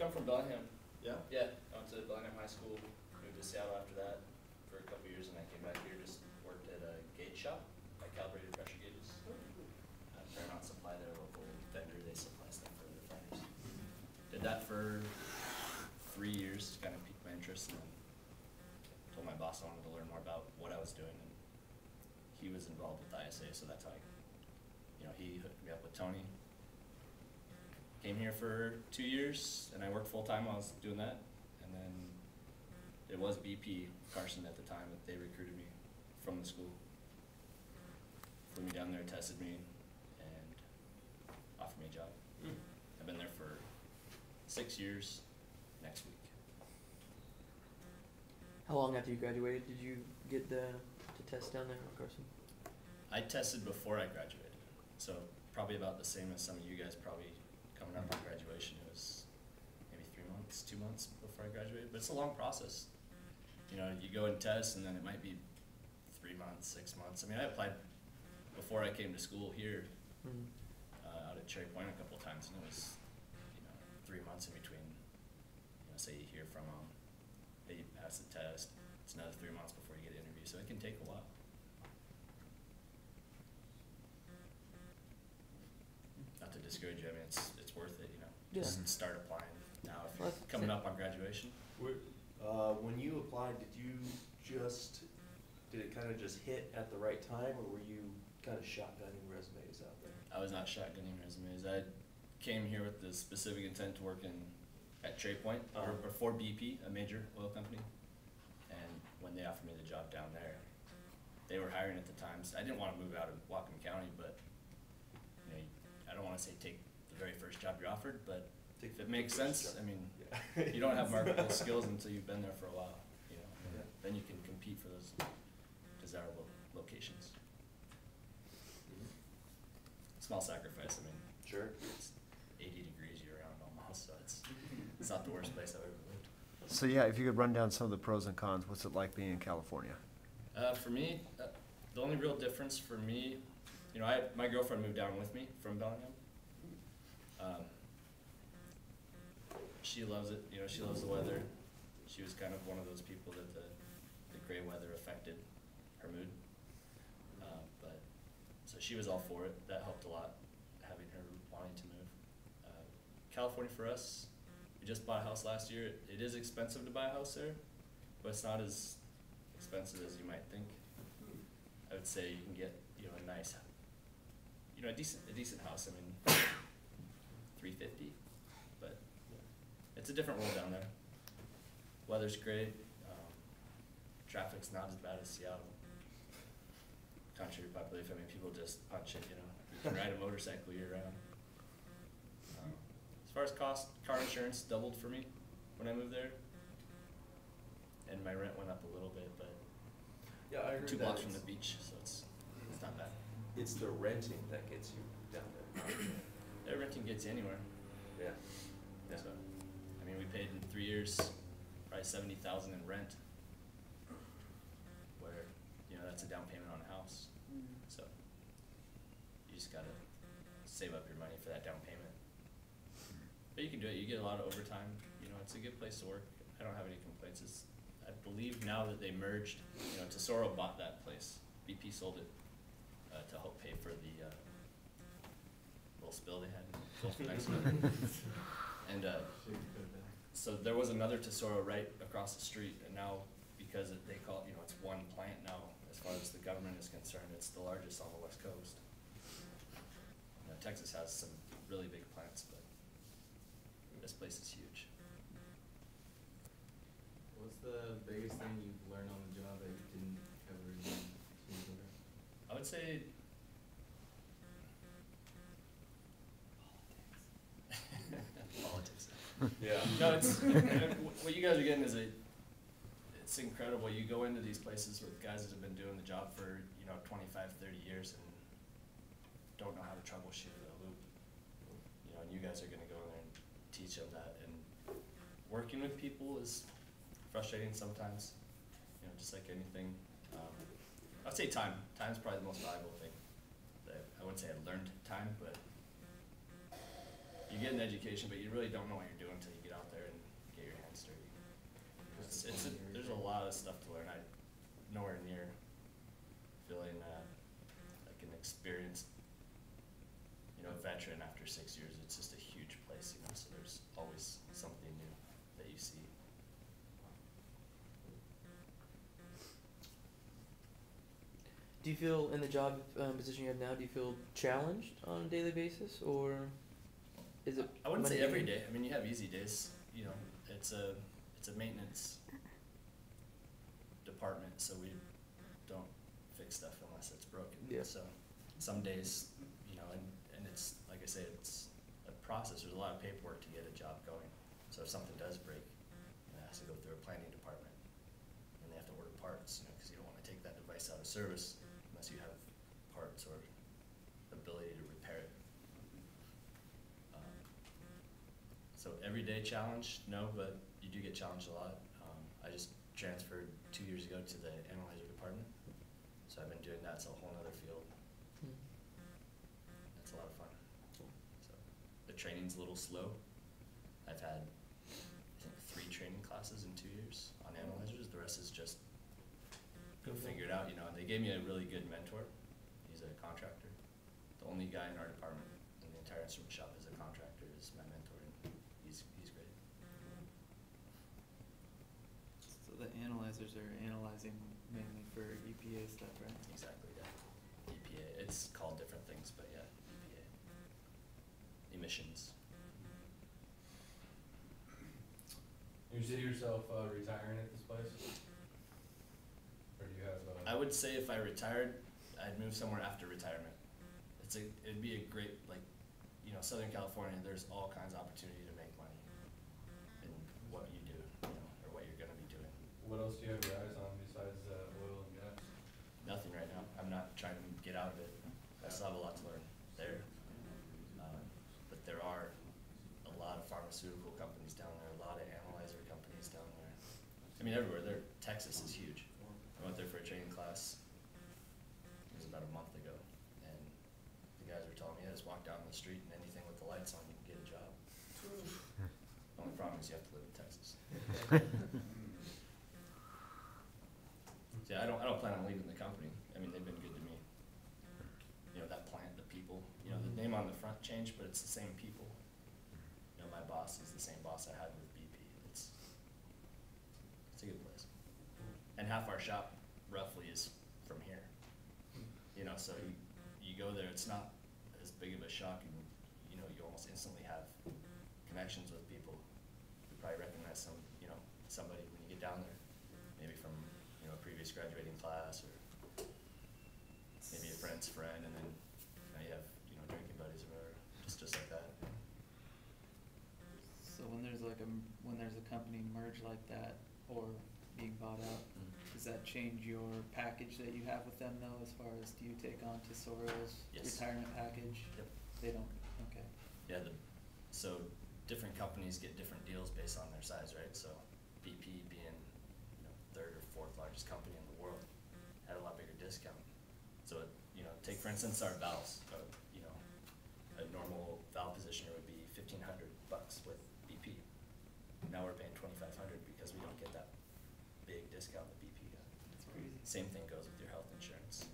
come from Bellingham. Yeah? Yeah, I went to Bellingham High School, moved to Seattle after that for a couple years, and I came back here, just worked at a gauge shop. I calibrated pressure gauges. Paramount Supply, their local vendor, they supply stuff for the refineries. Did that for 3 years, kind of piqued my interest, and then told my boss I wanted to learn more about what I was doing, and he was involved with ISA, so that's how he hooked me up with Tony. Came here for 2 years, and I worked full-time while I was doing that, and then it was BP, Carson at the time, that they recruited me from the school. Flew me down there, tested me, and offered me a job. I've been there for 6 years next week. How long after you graduated did you get to test down there in Carson? I tested before I graduated, so probably about the same as some of you guys probably coming up on graduation. It was maybe 3 months, 2 months before I graduated, but it's a long process. You know, you go and test, and then it might be 3 months, 6 months. I mean, I applied before I came to school here out at Cherry Point a couple of times, and it was 3 months in between. Say you hear from them, hey, you pass the test. It's another 3 months before you get an interview, so it can take a while. Not to discourage you, I mean, it's worth it, Just start applying now if you're coming up on graduation. When you applied, did it kind of just hit at the right time, or were you kind of shotgunning resumes out there? I was not shotgunning resumes. I came here with the specific intent to work at Cherry Point, or for BP, a major oil company. And when they offered me the job down there, they were hiring at the time. So I didn't want to move out of Whatcom County, but I don't want to say take the very first job you're offered, but if it makes sense, I mean, you don't have marketable skills until you've been there for a while, Then you can compete for those desirable locations. Small sacrifice, I mean. Sure. It's 80 degrees year round almost, so it's not the worst place I've ever lived. So yeah, if you could run down some of the pros and cons, what's it like being in California? For me, the only real difference for me, my girlfriend moved down with me from Bellingham. She loves it, she loves the weather. She was kind of one of those people that the gray weather affected her mood. So she was all for it. That helped a lot, having her wanting to move. California for us, we just bought a house last year. It is expensive to buy a house there, but it's not as expensive as you might think. I would say you can get, a nice, a decent house. I mean, $350, but it's a different world down there. Weather's great. Traffic's not as bad as Seattle. Contrary to population, I mean, people just punch it, You can ride a motorcycle year round. As far as cost, car insurance doubled for me when I moved there. And my rent went up a little bit, but yeah, I heard 2 blocks from the beach, so it's not bad. It's the renting that gets you down there. Renting gets you anywhere. Yeah. So, I mean, we paid in 3 years probably $70,000 in rent, where that's a down payment on a house. So you just gotta save up your money for that down payment. But you can do it. You get a lot of overtime. It's a good place to work. I don't have any complaints. I believe now that they merged, Tesoro bought that place. BP sold it to help pay for the little spill they had in the Gulf of Mexico. And so there was another Tesoro right across the street, and now because they call it, it's one plant now as far as the government is concerned. It's the largest on the West Coast. Texas has some really big plants, but this place is huge. What's the biggest thing you've learned on the job that you didn't ever learn? I would say politics. Yeah. No, what you guys are getting is it's incredible. You go into these places with guys that have been doing the job for 25, 30 years and don't know how to troubleshoot a loop. And you guys are going to go in there and teach them that. And working with people is frustrating sometimes. Just like anything. I'd say time. Time's probably the most valuable thing. I wouldn't say I learned time, but you get an education, but you really don't know what you're doing until you get out there. there's a lot of stuff to learn. Nowhere near feeling like an experienced, veteran after 6 years. It's just a huge place, so there's always something new that you see. Do you feel in the job position you have now, do you feel challenged on a daily basis, or is it? I wouldn't say mundane? every day. I mean, you have easy days. It's a maintenance department, so we don't fix stuff unless it's broken. Yeah. So some days, and it's like I say, it's a process. There's a lot of paperwork to get a job going. So if something does break, it has to go through a planning department, and they have to order parts, because you don't want to take that device out of service unless you have parts or ability to repair it. So everyday challenge, no, but you do get challenged a lot. I just transferred 2 years ago to the analyzer department, so I've been doing that. It's a whole other field. Hmm. That's a lot of fun. So the training's a little slow. I've had, I think, 3 training classes in 2 years on analyzers. The rest is just go figure it out. They gave me a really good mentor. He's a contractor. The only guy in our department in the entire instrument shop is a contractor, is my mentor, and he's great. So the analyzers are analyzing mainly for EPA stuff, right? Exactly, yeah. EPA, it's called different things, but yeah, EPA. Emissions. You see yourself retiring at this place? Or do you have? I would say if I retired, I'd move somewhere after retirement. It'd be a great, Southern California, there's all kinds of opportunity to make money in what you do, or what you're gonna be doing. What else do you have your eyes on besides oil and gas? Nothing right now. I'm not trying to get out of it. I still have a lot to learn there. But there are a lot of pharmaceutical companies down there, a lot of analyzer companies down there. I mean, everywhere. Texas is huge. I went there for a training class. It was about a month ago, and the guys were telling me, just walk down the street and anything with the lights on, you can get a job. The only problem is you have to live in Texas. Yeah, I don't plan on leaving the company. I mean, they've been good to me. That plant, the people, the name on the front changed, but it's the same people. My boss is the same boss I had with BP. It's a good place. And half our shop roughly is from here. So you go there, it's not as big of a shock, and you almost instantly have connections with people. You probably recognize somebody when you get down there, maybe from a previous graduating class, or maybe a friend's friend, and then you have drinking buddies or whatever, just like that. So when there's a company merge like that or being bought out, does that change your package that you have with them though, as far as do you take on Tesoro's Yes. retirement package? Yep. They don't, okay. Yeah, so different companies get different deals based on their size, right? So BP being, third or fourth largest company in the world, had a lot bigger discount. So, take for instance our valves. A normal valve positioner would be $1,500 with BP. Now we're paying $2,500 because we don't get that big discount that BP got. That's crazy. Same thing goes with your health insurance.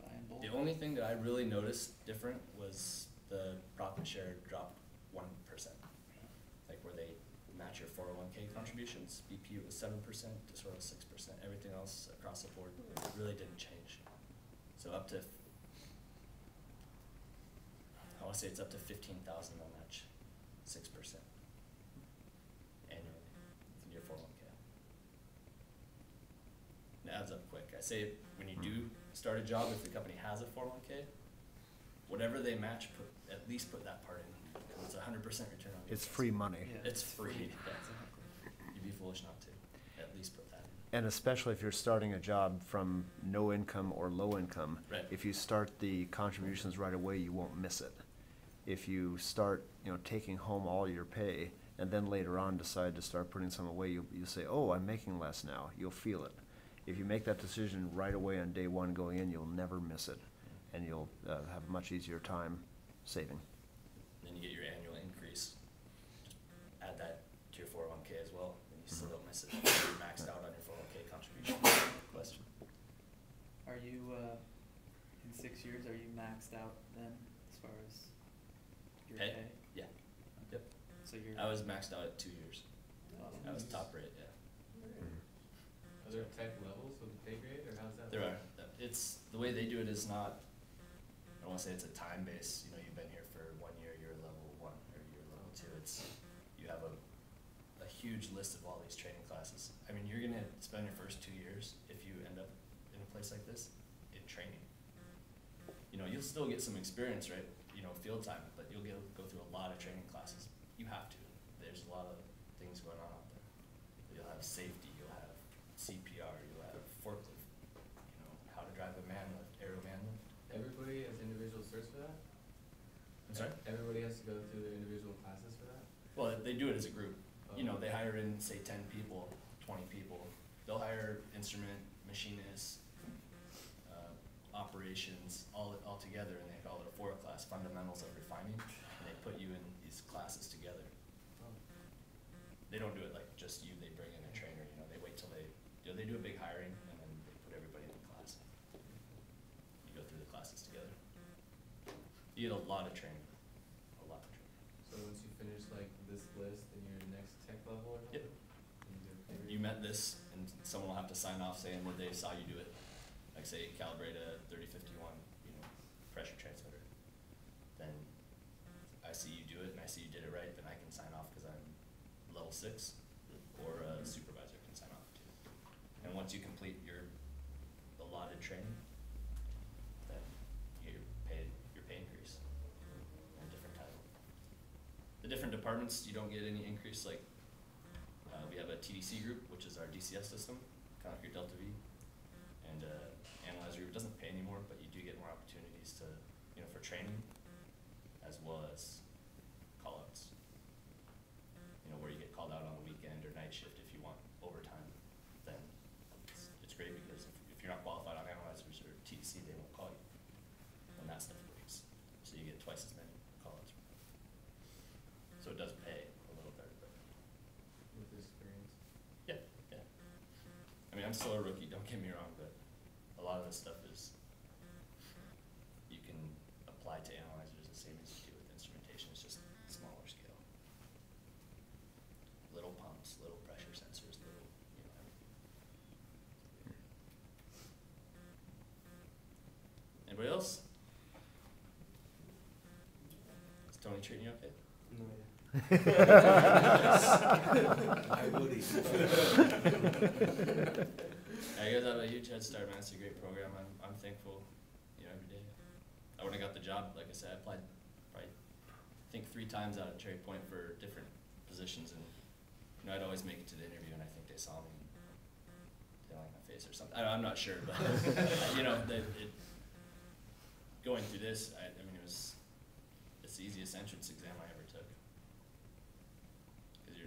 Buy in bulk. The only thing that I really noticed different was the profit share dropped 1%. Like where they match your 401k contributions, BP was 7%, Tesoro was 6%. Everything else across the board really didn't change. So up to, I want to say it's up to $15,000 they'll match 6% annually in your 401k. It adds up quick. I say when you do start a job, if the company has a 401k, whatever they match, at least put that part in. It's 100% return on. It's free money. Yeah, It's free. Yeah. Exactly. You'd be foolish not to. At least put that in. And especially if you're starting a job from no income or low income. Right. If you start the contributions right away, you won't miss it. If you start, taking home all your pay, and then later on decide to start putting some away, you'll say, oh, I'm making less now. You'll feel it. If you make that decision right away on day one going in, you'll never miss it. And you'll have a much easier time saving. Then you get your annual increase. Just add that to your 401k as well. When you still don't miss it. You're maxed out on your 401k contribution. Question. Are you, in 6 years, are you maxed out then, as far as your Pay? pay? Yeah. Yep. So you're. I was maxed out at 2 years. I was top rate, yeah. Are there tech levels with the pay grade, or how's that? There work? are. It's, the way they do it is not, I don't wanna say it's a time base, you know, you've been here for 1 year, you're level 1, or you're level 2. It's, you have a huge list of all these training classes. I mean, you're gonna spend your first 2 years, if you end up in a place like this, in training. You know, you'll still get some experience, right, you know, field time, but you'll go through a lot of training classes. You have to. There's a lot of things going on out there. You'll have safety, you'll have CPR, you'll have forklift, you know, how to drive a man lift, aero man lift. Everybody has individual certs for that? I'm sorry? Everybody has to go through their individual classes for that? Well, they do it as a group. You know, Oh. they hire in, say, 10 people, 20 people. They'll hire instrument, machinists, operations, all together, and they call it a 4 class, fundamentals of refining, and they put you in these classes together. Oh. They don't do it like just you, they bring in a trainer, you know, they wait till they do a big hiring, and then they put everybody in the class. You go through the classes together. You get a lot of training, a lot of training. So once you finish like this list, then you're next tech level or something? Yep. And you do a pay You grade? met this, and someone will have to sign off saying that they saw you do it. Like say calibrate a 3051, you know, pressure transmitter. Then I see you do it, and I see you did it right, then I can sign off because I'm level 6, or a supervisor can sign off too. And once you complete your allotted training, then you get your pay increase, and a different title. The different departments, you don't get any increase, like, we have a TDC group, which is our DCS system, kind of like your Delta V, and, analyzer group doesn't pay anymore, but you do get more opportunities to, you know, for training, as well as call-outs. You know, where you get called out on the weekend or night shift if you want overtime, then it's great because if you're not qualified on analyzers or TDC, they won't call you when that stuff breaks. So you get twice as many call-outs. So it does pay a little better, but With experience. yeah, yeah. I mean, I'm still a rookie, don't get me wrong, but a lot of this stuff is, you can apply to analyzers the same as you do with instrumentation, it's just smaller scale. Little pumps, little pressure sensors, little, you know, everything. Anybody else? Is Tony treating you okay? No, yeah. I would eat. You guys have a huge head start, man. It's a great program. I'm thankful, you know, every day. I when I got the job, like I said, I applied probably, I think 3 times out at Cherry Point for different positions, and you know, I'd always make it to the interview, and I think they saw me, and they don't like my face or something. I'm not sure, but you know, going through this, I mean, it's the easiest entrance exam I ever took. Because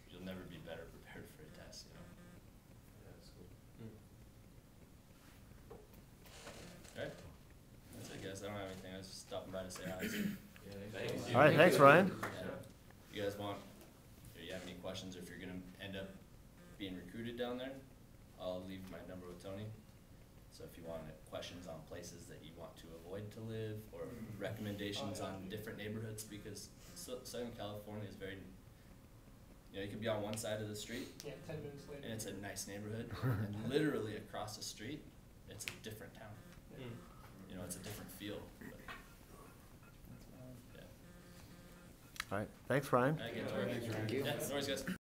you'll never be better prepared for a test, you know. Yeah, that's cool. Alright, that's it, guys. I don't have anything. I was just stopping by to say hi. Yeah, thanks. All right, thanks, Ryan. Yeah. You guys want, if you have any questions, or if you're gonna end up being recruited down there, I'll leave my number with Tony. So if you want questions on places that you want to avoid to live, or recommendations on different neighborhoods, because Southern California is very, you know, you could be on one side of the street, Yeah, 10 minutes later. and it's a nice neighborhood, and literally across the street, it's a different town. You know, it's a different feel. But, yeah. All right, thanks, Ryan. I get to work. Thank you. Yeah, no worries, guys.